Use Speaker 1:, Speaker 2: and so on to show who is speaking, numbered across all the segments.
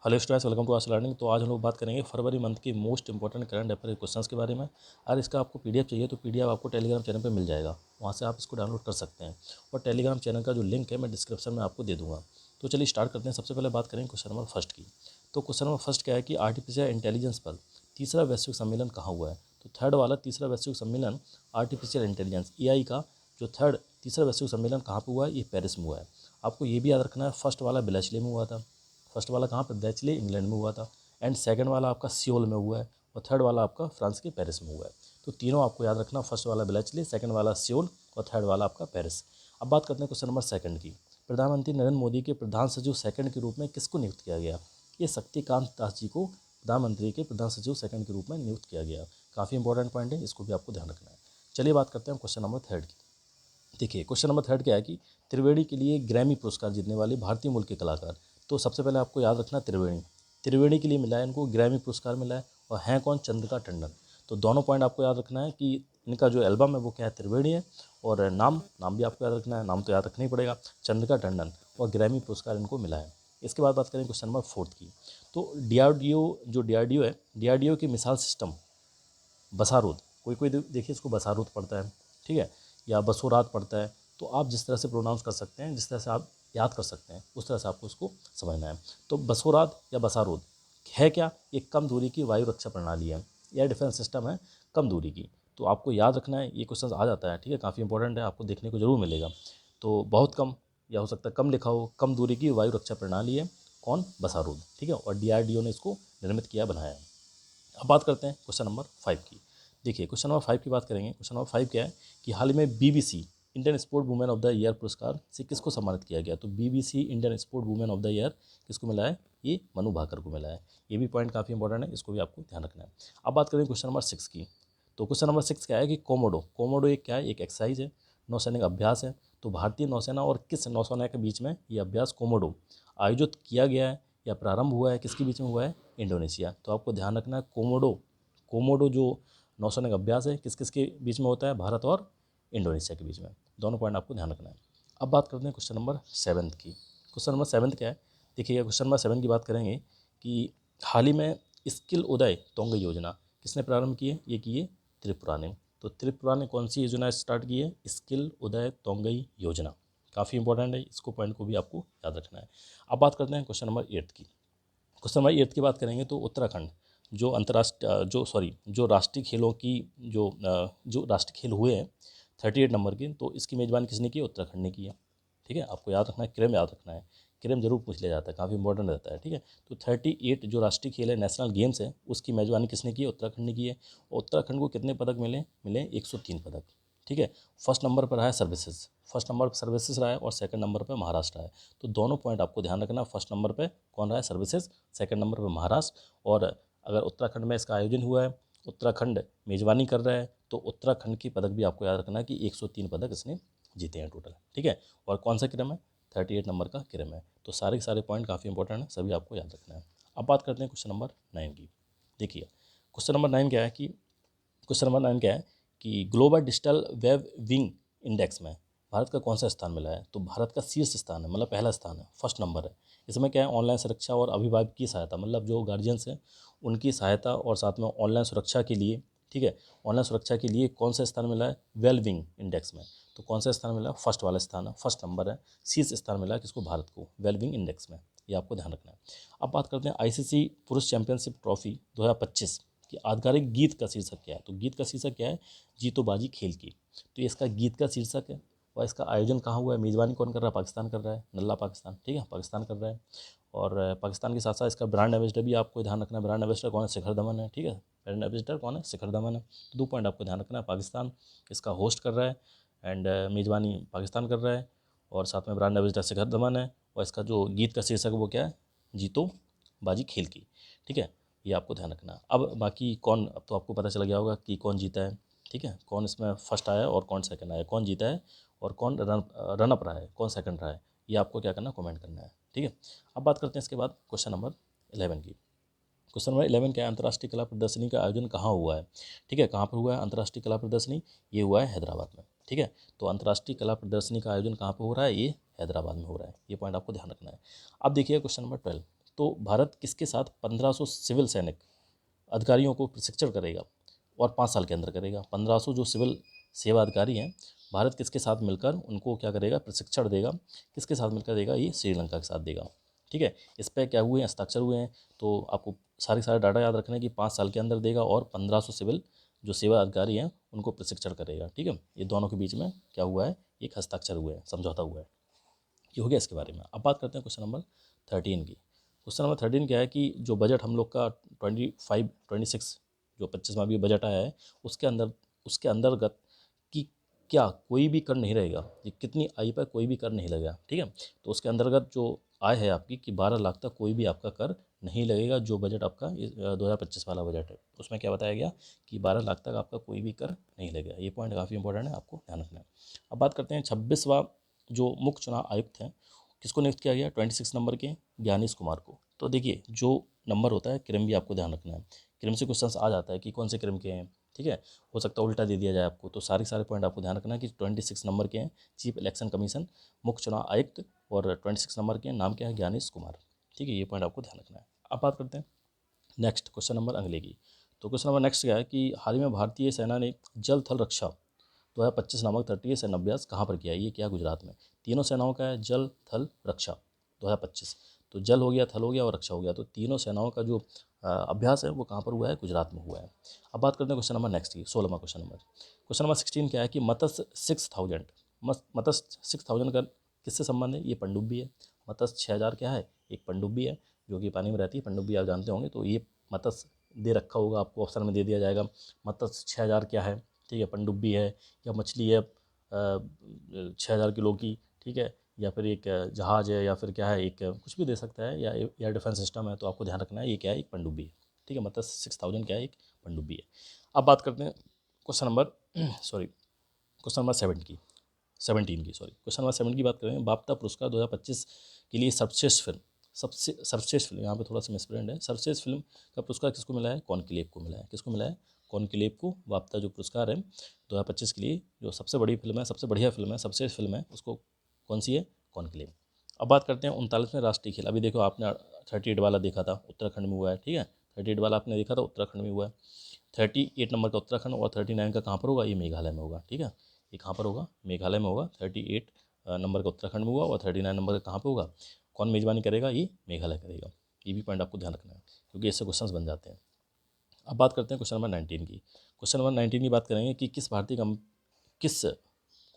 Speaker 1: Hello students, welcome to our learning. तो आज हम लोग बात करेंगे फरवरी मंथ की most important current affair questions के बारे में। और इसका आपको पीडीएफ चाहिए तो पीडीएफ आपको टेलीग्राम चैनल पे मिल जाएगा, वहाँ से आप इसको डाउनलोड कर सकते हैं। और टेलीग्राम चैनल का जो लिंक है मैं डिस्क्रिप्शन में आपको दे दूँगा। तो चलिए स्टार्ट करते हैं। सबसे पहले बात करेंगे क्वेश्चन नंबर फर्स्ट की। तो क्वेश्चन नंबर फर्स्ट क्या है कि आर्टिफिशियल इंटेलिजेंस पर तीसरा वैश्विक सम्मेलन कहाँ हुआ है। तो थर्ड वाला तीसरा वैश्विक सम्मेलन आर्टिफिशियल इंटेलिजेंस AI का जो तीसरा वैश्विक सम्मेलन कहाँ पर हुआ है, ये पेरिस में हुआ है। आपको ये भी याद रखना है, फर्स्ट वाला ब्लेचले में हुआ था। फर्स्ट वाला कहाँ पर, ब्लेचले इंग्लैंड में हुआ था। एंड सेकंड वाला आपका सियोल में हुआ है। और थर्ड वाला आपका फ्रांस के पेरिस में हुआ है। तो तीनों आपको याद रखना, फर्स्ट वाला ब्लेचले, सेकंड वाला सियोल और थर्ड वाला आपका पेरिस। अब बात करते हैं क्वेश्चन नंबर सेकंड की। प्रधानमंत्री नरेंद्र मोदी के प्रधान सचिव सेकंड के रूप में किसको नियुक्त किया गया। ये शक्तिकांत दास जी को प्रधानमंत्री के प्रधान सचिव सेकंड के रूप में नियुक्त किया गया। काफ़ी इंपॉर्टेंट पॉइंट है, इसको भी आपको ध्यान रखना है। चलिए बात करते हैं क्वेश्चन नंबर थर्ड की। देखिए क्वेश्चन नंबर थर्ड क्या है कि त्रिवेणी के लिए ग्रैमी पुरस्कार जीतने वाले भारतीय मूल के कलाकार। तो सबसे पहले आपको याद रखना त्रिवेणी के लिए मिला है, इनको ग्रैमी पुरस्कार मिला है। और हैं कौन, चंद्रिका टंडन। तो दोनों पॉइंट आपको याद रखना है कि इनका जो एल्बम है वो क्या है, त्रिवेणी है। और नाम भी आपको याद रखना है, नाम तो याद रखना ही पड़ेगा, चंद्रिका टंडन। और ग्रैमी पुरस्कार इनको मिला है। इसके बाद बात करें क्वेश्चन नंबर फोर्थ की। तो डीआरडीओ है, डीआरडीओ की मिसाइल सिस्टम बसारूद, कोई देखिए इसको बसारूद पढ़ता है, ठीक है, या बसोरात पढ़ता है। तो आप जिस तरह से प्रोनाउंस कर सकते हैं, जिस तरह से आप याद कर सकते हैं, उस तरह से आपको उसको समझना है। तो बसोरात या बसारूद है क्या, ये कम दूरी की वायु रक्षा प्रणाली है, एयर डिफेंस सिस्टम है कम दूरी की। तो आपको याद रखना है, ये क्वेश्चन आ जाता है, ठीक है, काफ़ी इंपॉर्टेंट है, आपको देखने को जरूर मिलेगा। तो बहुत कम या हो सकता है कम लिखा हो, कम दूरी की वायु रक्षा प्रणाली है कौन, बसारूद, ठीक है। और डीआरडीओ ने इसको निर्मित किया, बनाया है। अब बात करते हैं क्वेश्चन नंबर 5 की। देखिए क्वेश्चन नंबर 5 की बात करेंगे। क्वेश्चन नंबर 5 क्या है कि हाल ही में BBC Indian sport women of the year पुरस्कार से किसको सम्मानित किया गया। तो BBC Indian sport women of the year किसको मिला है, ये मनु भाकर को मिला है। ये भी पॉइंट काफ़ी इंपॉर्टेंट है, इसको भी आपको ध्यान रखना है। अब बात करें क्वेश्चन नंबर 6 की। तो क्वेश्चन नंबर 6 क्या है कि कोमोडो एक क्या है, एक एक्सरसाइज है, नौसैनिक अभ्यास है। तो भारतीय नौसेना और किस नौसेना के बीच में ये अभ्यास कोमोडो आयोजित किया गया है या प्रारंभ हुआ है, किसके बीच में हुआ है, इंडोनेशिया। तो आपको ध्यान रखना है, कोमोडो जो नौसैनिक अभ्यास है किस किस के बीच में होता है, भारत और इंडोनेशिया के बीच में। दोनों पॉइंट आपको ध्यान रखना है। अब बात करते हैं क्वेश्चन नंबर 7 की। क्वेश्चन नंबर 7 क्या है, देखिएगा क्वेश्चन नंबर 7 की बात करेंगे कि हाल ही में स्किल उदय तोंगई योजना किसने प्रारंभ की है, ये की है त्रिपुरा ने। तो त्रिपुरा ने कौन सी योजना स्टार्ट की है, स्किल उदय तोंगई योजना। काफ़ी इंपॉर्टेंट है, इसको पॉइंट को भी आपको याद रखना है। अब बात करते हैं क्वेश्चन नंबर 8 की। क्वेश्चन नंबर 8 की बात करेंगे तो उत्तराखंड जो जो राष्ट्रीय खेलों की जो राष्ट्रीय खेल हुए हैं 38 नंबर के, तो इसकी मेज़बानी किसने की है, उत्तराखंड ने की है, ठीक है। आपको याद रखना है, क्रेम याद रखना है, क्रेम जरूर पूछ लिया जाता है, काफ़ी इंपॉर्टेंट रहता है, ठीक है। तो 38 जो राष्ट्रीय खेल है, नेशनल गेम्स है, उसकी मेज़बानी किसने की है, उत्तराखंड ने की है। और उत्तराखंड को कितने पदक मिले 103 पदक, ठीक है। फर्स्ट नंबर पर रहा है सर्विसेज, फर्स्ट नंबर पर सर्विसेज रहा है और सेकंड नंबर पर महाराष्ट्र है। तो दोनों पॉइंट आपको ध्यान रखना, फर्स्ट नंबर पे कौन रहा है, सर्विसेज, सेकंड नंबर पर महाराष्ट्र। और अगर उत्तराखंड में इसका आयोजन हुआ है, उत्तराखंड मेजबानी कर रहा है, तो उत्तराखंड की पदक भी आपको याद रखना कि 103 पदक इसने जीते हैं टोटल, ठीक है। और कौन सा क्रम है, 38 नंबर का क्रम है। तो सारे के सारे पॉइंट काफ़ी इंपॉर्टेंट है, सभी आपको याद रखना है। अब बात करते हैं क्वेश्चन नंबर 9 की। देखिए क्वेश्चन नंबर 9 क्या है कि global digital web wing index में भारत का कौन सा स्थान मिला है। तो भारत का शीर्ष स्थान है, मतलब पहला स्थान है, फर्स्ट नंबर है। इसमें क्या है, ऑनलाइन सुरक्षा और अभिभावक की सहायता, मतलब जो गार्जियंस हैं उनकी सहायता और साथ में ऑनलाइन सुरक्षा के लिए, ठीक है, ऑनलाइन सुरक्षा के लिए कौन सा स्थान मिला है, वेल विंग इंडेक्स में। तो कौन सा स्थान मिला है, फर्स्ट वाला स्थान है, फर्स्ट नंबर है, शीर्ष स्थान मिला है किसको, भारत को, वेल विंग इंडेक्स में। ये आपको ध्यान रखना है। अब बात करते हैं ICC पुरुष चैंपियनशिप ट्रॉफी 2025 कि आधिकारिक गीत का शीर्षक क्या है। तो गीत का शीर्षक क्या है, जीतो बाजी खेल की। तो ये इसका गीत का शीर्षक है। और इसका आयोजन कहाँ हुआ है, मेज़बानी कौन कर रहा है, पाकिस्तान कर रहा है, नल्ला पाकिस्तान, ठीक है, पाकिस्तान कर रहा है। और पाकिस्तान के साथ साथ इसका ब्रांड एम्बेसडर भी आपको ध्यान रखना है, ब्रांड एम्बेसडर कौन है, शिखर धवन है, ठीक है, ब्रांड एम्बेसडर कौन है, शिखर धवन है। तो 2 पॉइंट आपको ध्यान रखना है, पाकिस्तान इसका होस्ट कर रहा है एंड मेज़बानी पाकिस्तान कर रहा है, और साथ में ब्रांड एम्बेसडर शिखर धवन है। और इसका जो गीत का शीर्षक है वो क्या है, जीतो बाजी खेल की, ठीक है, ये आपको ध्यान रखना है। अब बाकी कौन, अब तो आपको पता चल गया होगा कि कौन जीता है, ठीक है, कौन इसमें फर्स्ट आया और कौन सेकंड आया, कौन जीता है और कौन रन अप रहा है, कौन सेकंड रहा है, ये आपको क्या करना है, कमेंट करना है, ठीक है। अब बात करते हैं इसके बाद क्वेश्चन नंबर 11 की। क्वेश्चन नंबर 11 क्या है, अंतर्राष्ट्रीय कला प्रदर्शनी का आयोजन कहाँ हुआ है, ठीक है, कहाँ पर हुआ है अंतर्राष्ट्रीय कला प्रदर्शनी, ये हुआ है हैदराबाद में, ठीक है। तो अंतर्राष्ट्रीय कला प्रदर्शनी का आयोजन कहाँ पर हो रहा है, ये हैदराबाद में हो रहा है, ये पॉइंट आपको ध्यान रखना है। अब देखिए क्वेश्चन नंबर 12 तो भारत किसके साथ 1500 सिविल सैनिक अधिकारियों को प्रशिक्षण करेगा और 5 साल के अंदर करेगा। 1500 जो सिविल सेवा अधिकारी हैं, भारत किसके साथ मिलकर उनको क्या करेगा, प्रशिक्षण देगा। किसके साथ मिलकर देगा, ये श्रीलंका के साथ देगा। ठीक है, इस पर क्या हुए हैं, हस्ताक्षर हुए हैं। तो आपको सारे डाटा याद रखना है कि 5 साल के अंदर देगा और 1500 सिविल जो सेवा अधिकारी हैं उनको प्रशिक्षण करेगा। ठीक है, ये दोनों के बीच में क्या हुआ है, एक हस्ताक्षर हुआ है, समझौता हुआ है। ये हो गया इसके बारे में। अब बात करते हैं क्वेश्चन नंबर 13 की। क्वेश्चन नंबर 13 क्या है कि जो बजट हम लोग का 26 जो 25वां भी बजट आया है, उसके अंतर्गत कि क्या कोई भी कर नहीं रहेगा, ये कितनी आय पर कोई भी कर नहीं लगेगा। ठीक है, तो उसके अंतर्गत जो आय है आपकी कि 12 लाख तक कोई भी आपका कर नहीं लगेगा। जो बजट आपका 2025 वाला बजट है उसमें क्या बताया गया कि 12 लाख तक आपका कोई भी कर नहीं लगेगा। ये पॉइंट काफ़ी इंपॉर्टेंट है, आपको ध्यान रखना है। अब बात करते हैं 26वां जो मुख्य चुनाव आयुक्त हैं, किसको नियुक्त किया गया, 26 नंबर के ज्ञानेश कुमार को। तो देखिए, जो नंबर होता है क्रम भी आपको ध्यान रखना है। क्रम से क्वेश्चन आ जाता है कि कौन से क्रम के हैं। ठीक है, हो सकता है उल्टा दे दिया जाए आपको, तो सारे पॉइंट आपको ध्यान रखना है कि 26 नंबर के हैं चीफ इलेक्शन कमीशन मुख्य चुनाव आयुक्त, और 26 नंबर के नाम क्या है, ज्ञानेश कुमार। ठीक है, ये पॉइंट आपको ध्यान रखना है। अब बात करते हैं नेक्स्ट क्वेश्चन नंबर अगले की। तो क्वेश्चन नंबर नेक्स्ट क्या है कि हाल ही में भारतीय सेना ने जल थल रक्षा 2025 नामक तटीय सैन्य अभ्यास कहाँ पर किया है, ये क्या गुजरात में। तीनों सेनाओं का है जल थल रक्षा 2025। तो जल हो गया, थल हो गया और रक्षा हो गया। तो तीनों सेनाओं का जो अभ्यास है वो कहाँ पर हुआ है, गुजरात में हुआ है। अब बात करते हैं क्वेश्चन नंबर नेक्स्ट की, 16वां क्वेश्चन नंबर 16 क्या है कि मत्स्य 6000 मत्स्य 6000 का किससे संबंध है, ये पनडुब्बी है। मत्स्य 6000 क्या है, एक पनडुब्बी है जो कि पानी में रहती है। पनडुब्बी आप जानते होंगे, तो ये मत्स्य दे रखा होगा आपको, ऑप्शन में दे दिया जाएगा मत्स्य 6000 क्या है। ठीक है, पनडुब्बी है या मछली है 6000 किलो की। ठीक है, या फिर एक जहाज़ है, या फिर क्या है, एक कुछ भी दे सकता है, या एयर डिफेंस सिस्टम है। तो आपको ध्यान रखना है ये क्या है, एक पनडुब्बी है। ठीक है, मतलब 6000 क्या है, एक पनडुब्बी है। अब बात करते हैं क्वेश्चन नंबर क्वेश्चन नंबर 17 की बात करें। बाफ्ता पुरस्कार 2025 के लिए सर्वश्रेष्ठ फिल्म, यहाँ पे थोड़ा सा मिसप्रिंट है। सर्वश्रेष्ठ फिल्म का पुरस्कार किसको मिला है, कॉन्क्लेव को मिला है। किसको मिला है, कॉन्क्लेव को। बाफ्ता जो पुरस्कार है 2025 के लिए, जो सबसे बड़ी फिल्म है, सबसे बढ़िया फिल्म है, सर्वश्रेष्ठ फिल्म है, उसको कौन सी है, कॉन्क्लेव। अब बात करते हैं 39वें राष्ट्रीय खेल। अभी देखो, आपने 38 वाला देखा था, उत्तराखंड में हुआ है। ठीक है, 38 वाला आपने देखा था, उत्तराखंड में हुआ है। 38 नंबर का उत्तराखंड और 39 का कहाँ पर होगा, ये मेघालय में होगा। ठीक है, ये कहाँ पर होगा, मेघालय में होगा। 38 नंबर का उत्तराखंड में हुआ और 39 नंबर का कहाँ पर होगा, कौन मेजबानी करेगा, ये मेघालय करेगा। ये भी पॉइंट आपको ध्यान रखना है, क्योंकि इससे क्वेश्चन बन जाते हैं। अब बात करते हैं क्वेश्चन नंबर 19 की। क्वेश्चन नंबर 19 की बात करेंगे कि किस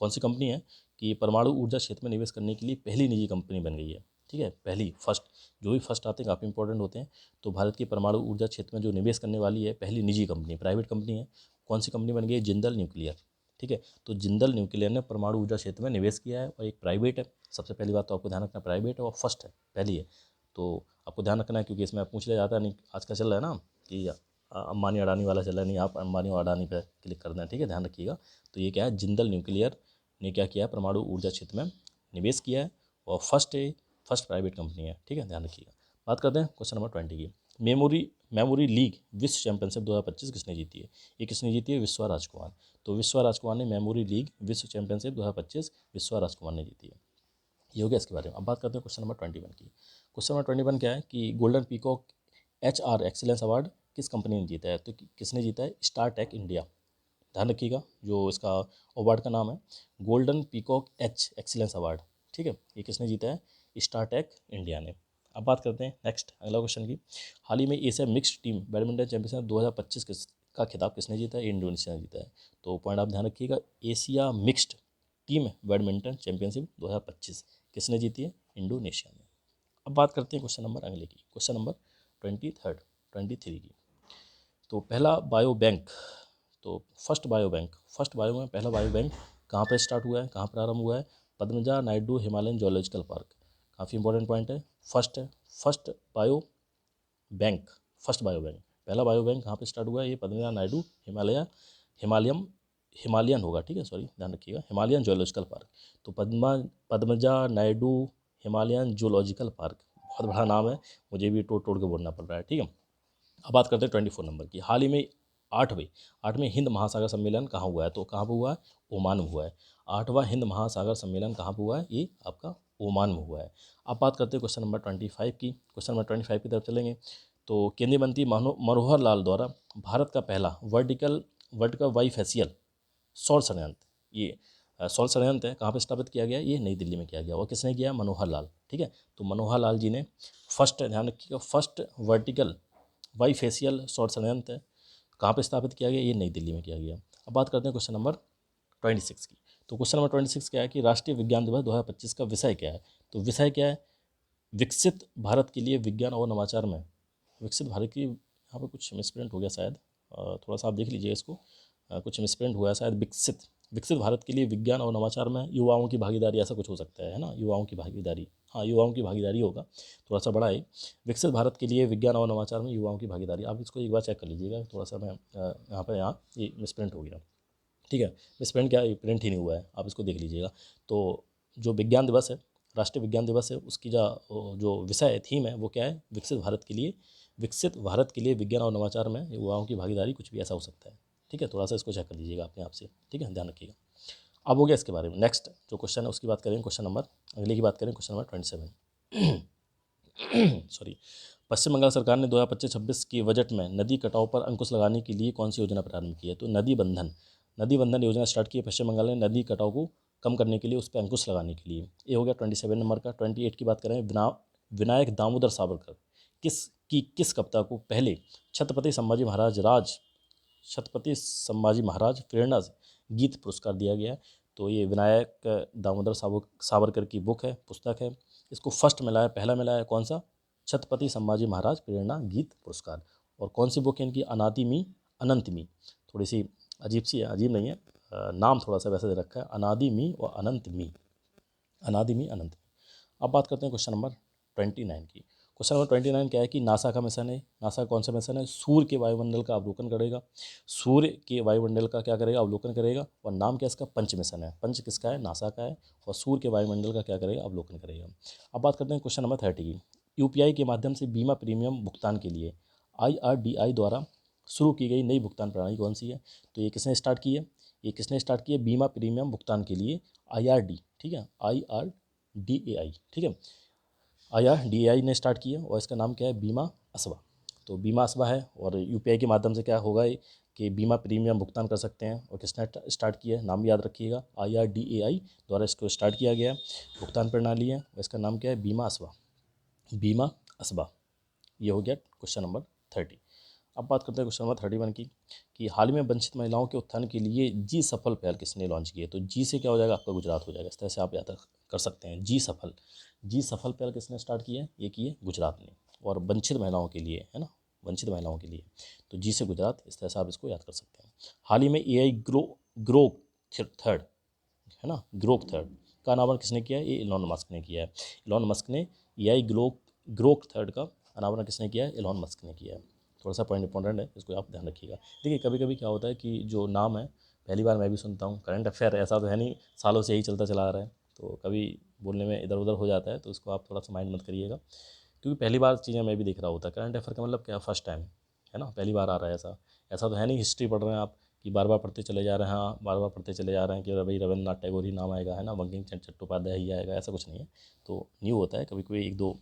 Speaker 1: कौन सी कंपनी है कि परमाणु ऊर्जा क्षेत्र में निवेश करने के लिए पहली निजी कंपनी बन गई है। ठीक है, पहली, फर्स्ट, जो भी फर्स्ट आते हैं काफ़ी इंपॉर्टेंट होते हैं। तो भारत की परमाणु ऊर्जा क्षेत्र में जो निवेश करने वाली है पहली निजी कंपनी, प्राइवेट कंपनी है, कौन सी कंपनी बन गई है, जिंदल न्यूक्लियर। ठीक है, तो जिंदल न्यूक्लियर ने परमाणु ऊर्जा क्षेत्र में निवेश किया है, और एक प्राइवेट है। सबसे पहली बात तो आपको ध्यान रखना, प्राइवेट है और फर्स्ट है, पहली है। तो आपको ध्यान रखना है, क्योंकि इसमें पूछ लिया जाता नहीं, आज का चल रहा है ना कि अंबानी अडानी वाला चल रहा है, नहीं आप अंबानी और अडानी पर क्लिक कर दें। ठीक है, ध्यान रखिएगा। तो ये क्या है, जिंदल न्यूक्लियर ने क्या किया है, परमाणु ऊर्जा क्षेत्र में निवेश किया है, और फर्स्ट प्राइवेट कंपनी है। ठीक है, ध्यान रखिएगा। बात करते हैं क्वेश्चन नंबर 20 की। मेमोरी लीग विश्व चैंपियनशिप 2025 किसने जीती है, ये किसने जीती है, विश्वा राजकुमार। तो विश्वा राजकुमार ने मेमोरी लीग विश्व चैंपियनशिप 2025 विश्वा राजकुमार ने जीती है। ये हो गया इसके बारे में। अब बात करते हैं क्वेश्चन नंबर 21 की। क्वेश्चन नंबर 21 क्या है कि golden peacock HR excellence award किस कंपनी ने जीता है, तो किसने जीता है, स्टार टेक इंडिया। ध्यान रखिएगा, जो इसका अवार्ड का नाम है गोल्डन पीकॉक एक्सीलेंस अवार्ड। ठीक है, ये किसने जीता है, स्टारटेक इंडिया ने। अब बात करते हैं नेक्स्ट अगला क्वेश्चन की। हाल ही में Asia mixed team badminton championship 2025 का खिताब किसने जीता है, इंडोनेशिया ने जीता है। तो पॉइंट आप ध्यान रखिएगा, Asia mixed team badminton championship 2025 किसने जीती है, इंडोनेशिया ने। अब बात करते हैं क्वेश्चन नंबर अगले की, क्वेश्चन नंबर 23 की। तो पहला बायो बैंक, तो फर्स्ट बायो में पहला बायो बैंक कहाँ पर स्टार्ट हुआ है, कहाँ प्रारंभ हुआ है, Padmaja Naidu Himalayan zoological park. काफ़ी इंपॉर्टेंट पॉइंट है, फर्स्ट बायो बैंक। पहला बायो बैंक कहाँ पे स्टार्ट हुआ है, ये पद्मजा नायडू हिमालयम हिमालयन होगा। ठीक है, सॉरी, ध्यान रखिएगा, हिमालयन जोलॉजिकल पार्क। तो Padmaja Naidu Himalayan zoological park, बहुत बड़ा नाम है, मुझे भी तोड़ के बोलना पड़ रहा है। ठीक है, अब बात करते हैं 24 नंबर की। हाल ही में आठवें हिंद महासागर सम्मेलन कहाँ हुआ है, तो कहाँ पर हुआ है, ओमान में हुआ है। 8वां हिंद महासागर सम्मेलन कहाँ पर हुआ है, ये आपका ओमान में हुआ है। अब बात करते हैं क्वेश्चन नंबर 25 की। क्वेश्चन नंबर 25 की तरफ चलेंगे। तो केंद्रीय मंत्री मनोहर लाल द्वारा भारत का पहला वर्टिकल बाईफेशियल सौर संयंत्र, ये सौर संयंत्र है, कहाँ पर स्थापित किया गया? ये नई दिल्ली में किया गया। और किसने किया? मनोहर लाल। ठीक है, तो मनोहर लाल जी ने फर्स्ट, ध्यान रखिएगा, फर्स्ट वर्टिकल बाईफेशियल सौर संयंत्र है, कहाँ पर स्थापित किया गया? ये नई दिल्ली में किया गया। अब बात करते हैं क्वेश्चन नंबर 26 की। तो क्वेश्चन नंबर 26 क्या है कि राष्ट्रीय विज्ञान दिवस 2025 का विषय क्या है? तो विषय क्या है? विकसित भारत के लिए विज्ञान और नवाचार में, विकसित भारत की, यहाँ पर कुछ मिसप्रिंट हो गया शायद, थोड़ा सा आप देख लीजिए इसको, कुछ मिसप्रिंट हुआ है शायद। विकसित भारत के लिए विज्ञान और नवाचार में युवाओं की भागीदारी, ऐसा कुछ हो सकता है ना, युवाओं की भागीदारी, हाँ युवाओं की भागीदारी होगा, थोड़ा सा बड़ा है। विकसित भारत के लिए विज्ञान और नवाचार में युवाओं की भागीदारी, आप इसको एक बार चेक कर लीजिएगा, थोड़ा सा मैं यहाँ ये मिसप्रिंट हो गया। ठीक है, मिसप्रिंट क्या, प्रिंट ही नहीं हुआ है, आप इसको देख लीजिएगा। तो जो विज्ञान दिवस है, राष्ट्रीय विज्ञान दिवस है, उसकी जो विषय है, थीम है, वो क्या है? विकसित भारत के लिए विज्ञान और नवाचार में युवाओं की भागीदारी, कुछ भी ऐसा हो सकता है। ठीक है, थोड़ा सा इसको चेक कर लीजिएगा अपने आप से। ठीक है, ध्यान रखिएगा। अब हो गया इसके बारे में। नेक्स्ट जो क्वेश्चन है उसकी बात करें, क्वेश्चन नंबर अगले की बात करें, क्वेश्चन नंबर 27 सॉरी। पश्चिम बंगाल सरकार ने 2025-26 के बजट में नदी कटाव पर अंकुश लगाने के लिए कौन सी योजना प्रारंभ की है? तो नदी बंधन योजना स्टार्ट की है पश्चिम बंगाल ने, नदी कटाव को कम करने के लिए, उस पर अंकुश लगाने के लिए। ये हो गया 27 नंबर का। 28 की बात करें, विनायक दामोदर सावरकर किस कप्तान को पहले छत्रपति संभाजी महाराज प्रेरणा गीत पुरस्कार दिया गया है? तो ये विनायक दामोदर सावरकर की बुक है, पुस्तक है, इसको फर्स्ट मिला है, पहला मिला है कौन सा? छत्रपति संभाजी महाराज प्रेरणा गीत पुरस्कार। और कौन सी बुक है इनकी? अनादि अनंत मी। थोड़ी सी अजीब सी है, अजीब नहीं है, नाम थोड़ा सा वैसे दे रखा है, अनादि और अनंत मी। अब बात करते हैं क्वेश्चन नंबर 29 की। क्वेश्चन नंबर 29 क्या है कि नासा का मिशन है, नासा का कौन सा मिशन है? सूर्य के वायुमंडल का अवलोकन करेगा, सूर्य के वायुमंडल का क्या करेगा? अवलोकन करेगा। और नाम क्या इसका? पंच मिशन है। पंच किसका है? नासा का है। और सूर्य के वायुमंडल का क्या करेगा? अवलोकन करेगा। अब बात करते हैं क्वेश्चन नंबर 30 की। यूपीआई के माध्यम से बीमा प्रीमियम भुगतान के लिए IRDAI द्वारा शुरू की गई नई भुगतान प्रणाली कौन सी है? तो ये किसने स्टार्ट की है? ये किसने स्टार्ट की है? बीमा प्रीमियम भुगतान के लिए IRD, ठीक है, IRDAI, ठीक है, IRDAI ने स्टार्ट किया। और इसका नाम क्या है? बीमा असवा। तो बीमा असवा है, और यूपीआई के माध्यम से क्या होगा कि बीमा प्रीमियम भुगतान कर सकते हैं। और किसने स्टार्ट किया है? नाम याद रखिएगा, IRDAI द्वारा इसको स्टार्ट किया गया भुगतान प्रणाली है। और इसका नाम क्या है? बीमा असवा, बीमा असबा। ये हो गया क्वेश्चन नंबर 30। अब बात करते हैं क्वेश्चन नंबर 31 की, कि हाल ही में वंचित महिलाओं के उत्थान के लिए जी सफल पहल किसने लॉन्च की है? तो जी से क्या हो जाएगा? आपका गुजरात हो जाएगा। इस तरह से आप याद कर सकते हैं। जी सफल पहल किसने स्टार्ट की है? ये की है गुजरात ने। और वंचित महिलाओं के लिए है ना, वंचित महिलाओं के लिए, तो जी से गुजरात, इस तरह से आप इसको याद कर सकते हैं। हाल ही में AI ग्रोक थर्ड, है ना, ग्रोक थर्ड का अनावरण किसने किया है? ये इलॉन मस्क ने किया है। इलॉन मस्क ने AI ग्रोक थर्ड का अनावरण किसने किया है? इलॉन मस्क ने किया है। थोड़ा सा पॉइंट इंपॉर्टेंट है, इसको आप ध्यान रखिएगा। देखिए कभी कभी क्या होता है कि जो नाम है, पहली बार मैं भी सुनता हूँ, करंट अफेयर ऐसा तो है नहीं, सालों से यही चलता चला आ रहा है, तो कभी बोलने में इधर उधर हो जाता है, तो इसको आप थोड़ा सा माइंड मत करिएगा, क्योंकि पहली बार चीज़ें मैं भी देख रहा होता है। करंट अफेयर का मतलब क्या? फर्स्ट टाइम, है ना, पहली बार आ रहा है। ऐसा ऐसा तो है नहीं हिस्ट्री पढ़ रहे हैं आप कि बार बार पढ़ते चले जा रहे हैं, हाँ बार बार पढ़ते चले जा रहे हैं कि भाई रविन्द्रनाथ टैगोर ही नाम आएगा, है ना, बंकिम चंद्र चट्टोपाध्याय ही आएगा, ऐसा कुछ नहीं है। तो न्यू होता है, कभी कभी एक दो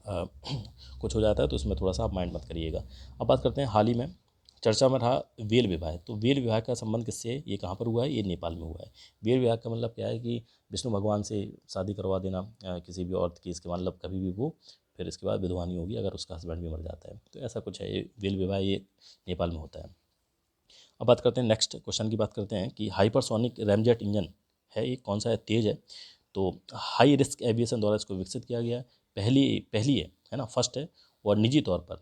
Speaker 1: कुछ हो जाता है, तो उसमें थोड़ा सा आप माइंड मत करिएगा। अब बात करते हैं, हाल ही में चर्चा में रहा वेल विवाह। तो वेल विवाह का संबंध किससे है? ये कहाँ पर हुआ है? ये नेपाल में हुआ है। वेल विवाह का मतलब क्या है कि विष्णु भगवान से शादी करवा देना किसी भी औरत की, इसके मतलब कभी भी वो फिर इसके बाद विधवा नहीं होगी अगर उसका हस्बैंड भी मर जाता है, तो ऐसा कुछ है। ये वेल विवाह ये नेपाल में होता है। अब बात करते हैं नेक्स्ट क्वेश्चन की, बात करते हैं कि हाइपरसोनिक रैमजेट इंजन है, ये कौन सा है? तेज है। तो हाई रिस्क एविएशन द्वारा इसको विकसित किया गया है। पहली है ना, फर्स्ट है, और निजी तौर पर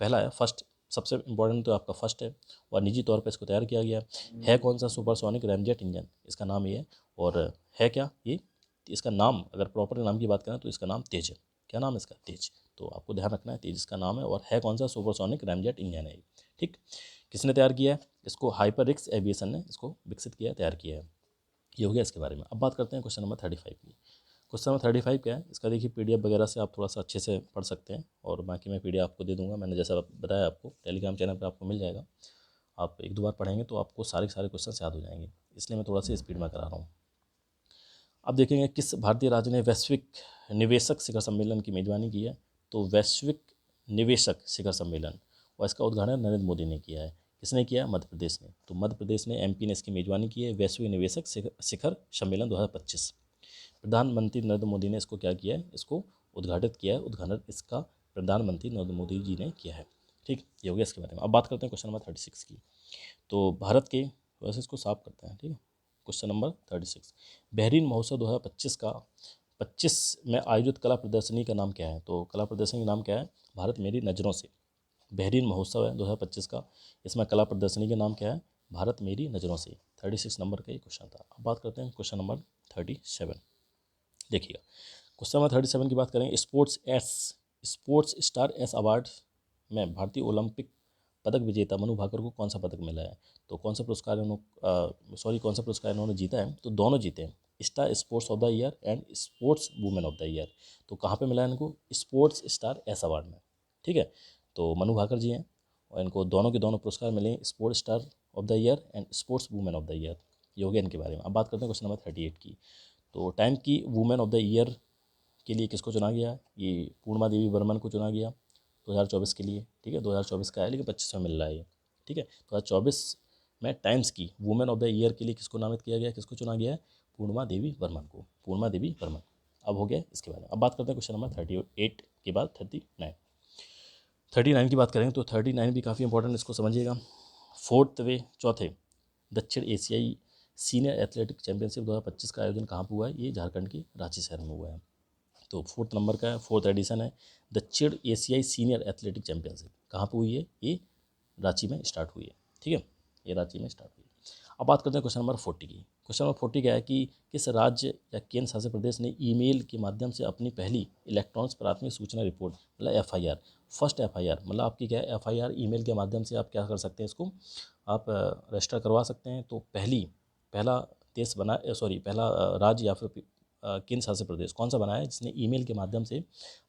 Speaker 1: पहला है, फर्स्ट, सबसे इंपॉर्टेंट तो आपका फर्स्ट है, और निजी तौर पर इसको तैयार किया गया है। कौन सा? सुपरसोनिक रैमजेट इंजन, इसका नाम ये है। और है क्या ये? इसका नाम, अगर प्रॉपर नाम की बात करें तो इसका नाम तेज है। क्या नाम है इसका? तेज। तो आपको ध्यान रखना है, तेज इसका नाम है। और है कौन सा? सुपरसोनिक रैमजेट इंजन है। ठीक, किसने तैयार किया है इसको? हाइपररिक्स एविएशन ने इसको विकसित किया, तैयार किया है। ये हो गया इसके बारे में। अब बात करते हैं क्वेश्चन नंबर 35 की। क्वेश्चन नंबर 35 क्या है? इसका देखिए PDF वगैरह से आप थोड़ा सा अच्छे से पढ़ सकते हैं, और बाकी मैं PDF आपको दे दूंगा। मैंने जैसा बताया आपको, टेलीग्राम चैनल पर आपको मिल जाएगा। आप एक दो बार पढ़ेंगे तो आपको सारे क्वेश्चन याद हो जाएंगे, इसलिए मैं थोड़ा सा स्पीड में करा रहा हूँ। अब देखेंगे किस भारतीय राज्य ने वैश्विक निवेशक शिखर सम्मेलन की मेजबानी की है। तो वैश्विक निवेशक शिखर सम्मेलन और इसका उद्घाटन नरेंद्र मोदी ने किया है। किसने किया? मध्य प्रदेश ने। तो मध्य प्रदेश ने, एमपी ने इसकी मेजबानी की है, वैश्विक निवेशक शिखर सम्मेलन 2025। प्रधानमंत्री नरेंद्र मोदी ने इसको क्या किया है? इसको उद्घाटित किया है। उद्घाटन इसका प्रधानमंत्री नरेंद्र मोदी जी ने किया है। ठीक, ये हो गया इसके बारे में। अब बात करते हैं क्वेश्चन नंबर 36 की। तो भारत के, वैसे इसको साफ करते हैं, ठीक है। क्वेश्चन नंबर 36, बहरीन महोत्सव 2025 का 25 में आयोजित कला प्रदर्शनी का नाम क्या है? तो कला प्रदर्शनी का नाम क्या है? भारत मेरी नज़रों से। बहरीन महोत्सव है 2025 का, इसमें कला प्रदर्शनी का नाम क्या है? भारत मेरी नज़रों से। 36 नंबर का ये क्वेश्चन था। अब बात करते हैं क्वेश्चन नंबर 37। देखिएगा, क्वेश्चन नंबर 37 की बात करें। स्पोर्ट्स स्टार एस अवार्ड में भारतीय ओलंपिक पदक विजेता मनु भाकर को कौन सा पदक मिला है? तो कौन सा पुरस्कार कौन सा पुरस्कार इन्होंने जीता है? तो दोनों जीते हैं, star sports of the year and sports women of the year. तो कहाँ पे मिला है इनको? स्पोर्ट्स स्टार एस अवार्ड में। ठीक है, तो मनु भाकर जी हैं और इनको दोनों के दोनों पुरस्कार मिले, sports star of the year and sports women of the year. ये हो गया इनके बारे में। अब बात करते हैं क्वेश्चन नंबर 38 की। तो टाइम की वुमेन ऑफ द ईयर के लिए किसको चुना गया? ये पूर्णिमा देवी वर्मन को चुना गया 2024 के लिए। ठीक है, 2024 का है लेकिन 25 में मिल रहा है ये। ठीक है, 2024 में टाइम्स की वुमेन ऑफ द ईयर के लिए किसको नामित किया गया, किसको चुना गया है? पूर्णिमा देवी वर्मन को, पूर्णिमा देवी वर्मन। अब हो गया इसके बारे में। अब बात करते हैं क्वेश्चन नंबर 38 के बाद 39 की बात करेंगे। तो 39 भी काफ़ी इंपॉर्टेंट, इसको समझिएगा। चौथे दक्षिण एशियाई सीनियर एथलेटिक चैंपियनशिप 2025 का आयोजन कहाँ पर हुआ है? ये झारखंड के रांची शहर में हुआ है। तो 4th नंबर का है, 4th एडिशन है दक्षिण एशियाई सीनियर एथलेटिक चैंपियनशिप। कहाँ पे हुई है? ये रांची में स्टार्ट हुई है। ठीक है, ये रांची में स्टार्ट हुई है। अब बात करते हैं क्वेश्चन नंबर 40 की। क्वेश्चन नंबर 40 क्या है कि किस राज्य या केंद्र शासित प्रदेश ने ईमेल के माध्यम से अपनी पहली इलेक्ट्रॉनिक्स प्राथमिक सूचना रिपोर्ट, मतलब FIR, फर्स्ट FIR, मतलब आपकी क्या है FIR, ईमेल के माध्यम से आप क्या कर सकते हैं, इसको आप रजिस्टर करवा सकते हैं। तो पहला देश बना, पहला राज्य या फिर केंद्र शासित प्रदेश कौन सा बनाया है जिसने ईमेल के माध्यम से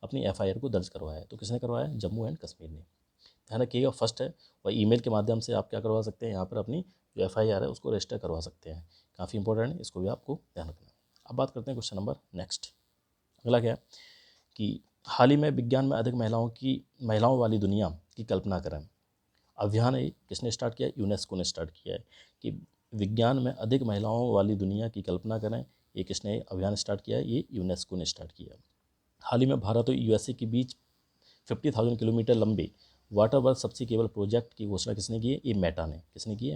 Speaker 1: अपनी FIR को दर्ज करवाया है? तो किसने करवाया है? जम्मू एंड कश्मीर ने। ध्यान रखिएगा, फर्स्ट है और ईमेल के माध्यम से आप क्या करवा सकते हैं, यहाँ पर अपनी जो FIR है उसको रजिस्टर करवा सकते हैं। काफ़ी इंपॉर्टेंट है, इसको भी आपको ध्यान रखना है। अब बात करते हैं क्वेश्चन नंबर नेक्स्ट। अगला क्या है कि हाल ही में विज्ञान में अधिक महिलाओं वाली दुनिया की कल्पना करें। अभियान ये किसने स्टार्ट किया है? यूनेस्को ने स्टार्ट किया है कि विज्ञान में अधिक महिलाओं वाली दुनिया की कल्पना करें। ये किसने अभियान स्टार्ट किया है? ये यूनेस्को ने स्टार्ट किया है। हाल ही में भारत और USA के बीच 50,000 किलोमीटर लंबे वाटर वर्क सबसी केबल प्रोजेक्ट की घोषणा किसने की है? ये मेटा ने। किसने की है?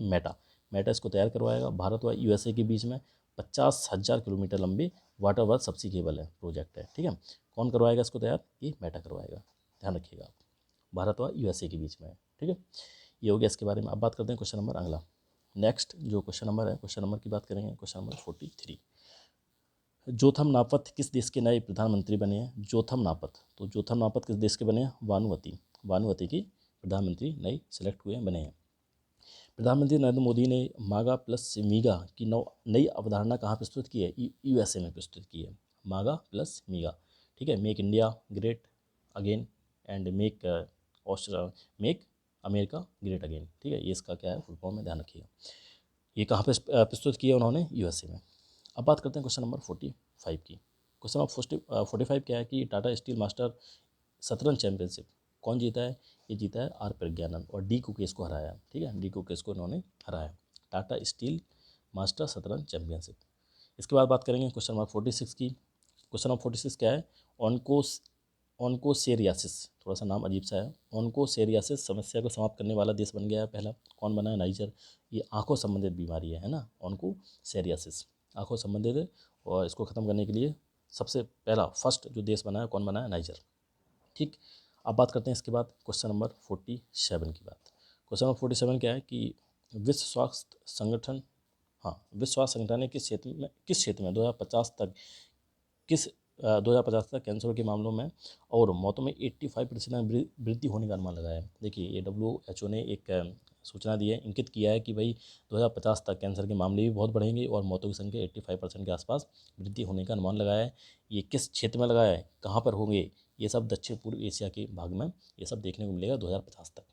Speaker 1: मेटा इसको तैयार करवाएगा। भारत और USA के बीच में 50,000 किलोमीटर लंबे वाटर वर्क सबसी केबल है, प्रोजेक्ट है। ठीक है, कौन करवाएगा इसको तैयार? ये मेटा करवाएगा। ध्यान रखिएगा, भारत और USA के बीच में है। ठीक है, ये हो गया इसके बारे में। अब बात करते हैं क्वेश्चन नंबर अगला। नेक्स्ट जो क्वेश्चन नंबर है, क्वेश्चन नंबर की बात करेंगे, क्वेश्चन नंबर 43। जोथम नापत किस देश के नए प्रधानमंत्री बने हैं? जोथम नापत, तो जोथम नापत किस देश के बने हैं? वानुवती की प्रधानमंत्री नई सेलेक्ट हुए बने हैं। प्रधानमंत्री नरेंद्र मोदी ने मागा प्लस मीगा की नई अवधारणा कहाँ प्रस्तुत की है? USA में प्रस्तुत की है, मागा प्लस मीगा। ठीक है, make India great again and make America great again. ठीक है, ये इसका क्या है, फुल फॉर्म में, ध्यान रखिएगा। ये कहाँ पे प्रस्तुत किया उन्होंने? USA में। अब बात करते हैं क्वेश्चन नंबर 45 की। क्वेश्चन नंबर 45 क्या है कि टाटा स्टील मास्टर शतरंज चैंपियनशिप कौन जीता है? ये जीता है R प्रज्ञानंद और D कुकेश को हराया। ठीक है, D कुकेश को इन्होंने हराया, टाटा स्टील मास्टर शतरंज चैंपियनशिप। इसके बाद बात करेंगे क्वेश्चन नंबर 46 की। क्वेश्चन नंबर 46 क्या है? ऑनकोसेरियासिस, थोड़ा सा नाम अजीब सा है। ऑनकोसेरियासिस समस्या को समाप्त करने वाला देश बन गया है पहला। कौन बना है? नाइजर। ये आंखों संबंधित बीमारी है ना, ऑनकोसेरियासिस, आंखों संबंधित है। और इसको ख़त्म करने के लिए सबसे पहला फर्स्ट जो देश बना है, कौन बना है? नाइजर। ठीक, अब बात करते हैं इसके बाद क्वेश्चन नंबर 47 की बात। क्वेश्चन नंबर 47 क्या है कि विश्व स्वास्थ्य संगठन ने किस क्षेत्र में 2050 तक कैंसर के मामलों में और मौतों में 85% वृद्धि होने का अनुमान लगाया है। देखिए, ये WHO ने एक सूचना दी है, इंगित किया है कि भाई 2050 तक कैंसर के मामले भी बहुत बढ़ेंगे और मौतों की संख्या 85% के आसपास वृद्धि होने का अनुमान लगाया है। ये किस क्षेत्र में लगाया है, कहाँ पर होंगे? ये सब दक्षिण पूर्व एशिया के भाग में ये सब देखने को मिलेगा 2050 तक।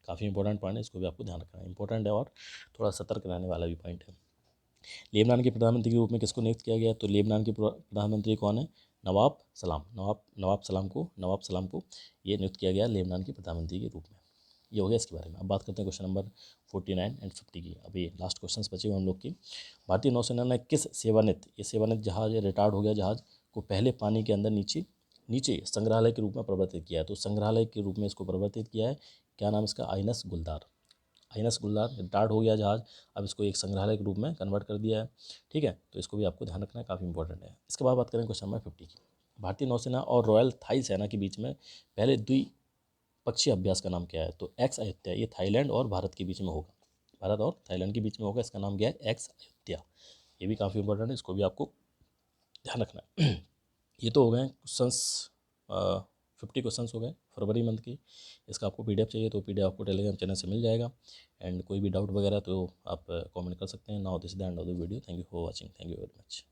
Speaker 1: काफ़ी इंपॉर्टेंट पॉइंट है, इसको भी आपको ध्यान रखना है, इंपॉर्टेंट है और थोड़ा सतर्क रहने वाला भी पॉइंट है। लेबनान के प्रधानमंत्री के रूप में किसको नियुक्त किया गया? तो लेबनान के प्रधानमंत्री कौन है? नवाब सलाम को ये नियुक्त किया गया लेबनान के प्रधानमंत्री के रूप में। ये हो गया इसके बारे में। अब बात करते हैं क्वेश्चन नंबर 49 एंड 50 की। अभी लास्ट क्वेश्चन बचे हुए हम लोग की। भारतीय नौसेना ने किस सेवानित जहाज, रिटायर्ड हो गया जहाज को पहले पानी के अंदर नीचे संग्रहालय के रूप में परिवर्तित किया है? तो संग्रहालय के रूप में इसको परिवर्तित किया है। क्या नाम इसका? आईएनएस गुलदार रिटायर्ड हो गया जहाज, अब इसको एक संग्रहालय के रूप में कन्वर्ट कर दिया है। ठीक है, तो इसको भी आपको ध्यान रखना है, काफ़ी इंपॉर्टेंट है। इसके बाद बात करें क्वेश्चन नंबर 50 की। भारतीय नौसेना और रॉयल थाई सेना के बीच में पहले द्विपक्षीय अभ्यास का नाम क्या है? तो एक्स अयोध्या। ये थाईलैंड और भारत के बीच में होगा, भारत और थाईलैंड के बीच में होगा। इसका नाम क्या है? एक्स अयोध्या। ये भी काफ़ी इंपॉर्टेंट है, इसको भी आपको ध्यान रखना है। ये तो हो गए क्वेश्चंस, 50 क्वेश्चंस हो गए फरवरी मंथ की। इसका आपको पीडीएफ चाहिए तो पीडीएफ आपको टेलीग्राम चैनल से मिल जाएगा। एंड कोई भी डाउट वगैरह तो आप कमेंट कर सकते हैं। Now this is the end of the video. Thank you for watching. Thank you very much.